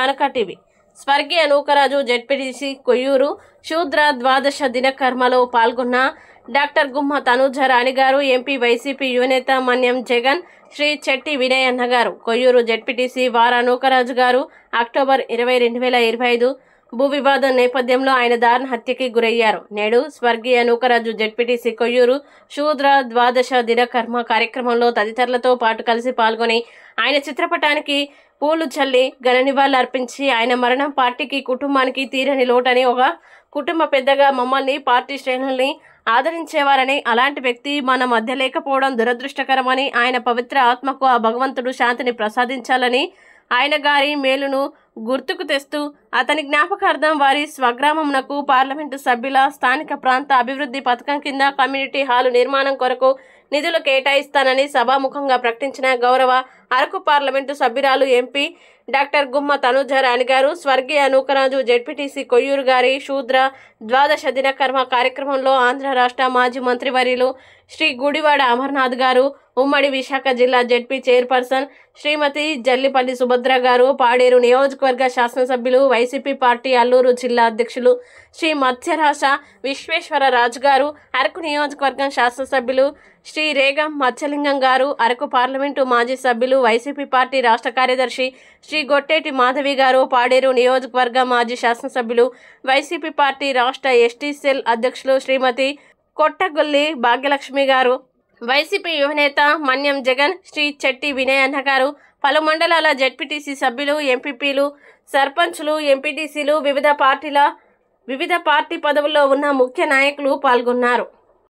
మానక టీవీ. స్వర్గీయ నూకరాజు జెడ్పీటీసీ కొయ్యూరు శూద్ర ద్వాదశ దినకర్మలో పాల్గొన్న డాక్టర్ గుమ్మ తనూజ రాణి గారు, ఎంపీ వైసీపీ యువనేత మన్యం జగన్, శ్రీ చెట్టి వినయ్ అన్న గారు. కొయ్యూరు జెడ్పీటీసీ వారా నూకరాజు గారు అక్టోబర్ 20, 2025 భూ వివాదం నేపథ్యంలో ఆయన దారుణ హత్యకి గురయ్యారు. నేడు స్వర్గీయ నూకరాజు జెడ్పీటీసీ కొయ్యూరు శూద్ర ద్వాదశ దినకర్మ కార్యక్రమంలో తదితరులతో పాటు కలిసి పాల్గొని ఆయన చిత్రపటానికి పూలు చల్లి ఘన నివాళులు అర్పించి ఆయన మరణం పార్టీకి కుటుంబానికి తీరని లోటని, ఒక కుటుంబ పెద్దగా మమ్మల్ని పార్టీ శ్రేణుల్ని ఆదరించేవారని, అలాంటి వ్యక్తి మన మధ్య లేకపోవడం దురదృష్టకరమని, ఆయన పవిత్ర ఆత్మకు ఆ భగవంతుడు శాంతిని ప్రసాదించాలని, ఆయన గారి మేలును గుర్తుకు తెస్తూ అతని జ్ఞాపకార్థం వారి స్వగ్రామమునకు పార్లమెంటు సభ్యుల స్థానిక ప్రాంత అభివృద్ధి పథకం కింద కమ్యూనిటీ హాలు నిర్మాణం కొరకు నిధులు కేటాయిస్తానని సభాముఖంగా ప్రకటించిన గౌరవ అరకు పార్లమెంటు సభ్యురాలు ఎంపీ డాక్టర్ గుమ్మ తనూజ రాణి గారు, స్వర్గీయ నూకరాజు జెడ్పీటీసీ కొయ్యూరు గారి శూద్ర ద్వాదశ దినకర్మ కార్యక్రమంలో ఆంధ్ర రాష్ట్ర మాజీ మంత్రివర్యులు శ్రీ గుడివాడ అమర్నాథ్ గారు, ఉమ్మడి విశాఖ జిల్లా జెడ్పీ చైర్పర్సన్ శ్రీమతి జల్లిపల్లి సుభద్ర గారు, పాడేరు నియోజకవర్గ శాసనసభ్యులు వైసీపీ పార్టీ అల్లూరు జిల్లా అధ్యక్షులు శ్రీ మత్స్యరాశ విశ్వేశ్వర రాజు గారు, అరకు నియోజకవర్గం శాసనసభ్యులు శ్రీ రేగం మత్స్యలింగం గారు, అరకు పార్లమెంటు మాజీ సభ్యులు వైసీపీ పార్టీ రాష్ట్ర కార్యదర్శి శ్రీ గొట్టేటి మాధవి గారు, పాడేరు నియోజకవర్గ మాజీ శాసనసభ్యులు వైసీపీ పార్టీ రాష్ట్ర ఎస్టీ సెల్ అధ్యక్షులు శ్రీమతి కొట్టగొల్లి భాగ్యలక్ష్మి గారు, వైసీపీ యువనేత మన్యం జగన్, శ్రీ చెట్టి వినయ్ అన్న గారు, పలు మండలాల జెడ్పీటీసీ సభ్యులు, ఎంపీపీలు, సర్పంచులు, ఎంపీటీసీలు, వివిధ పార్టీ పదవుల్లో ఉన్న ముఖ్య నాయకులు పాల్గొన్నారు.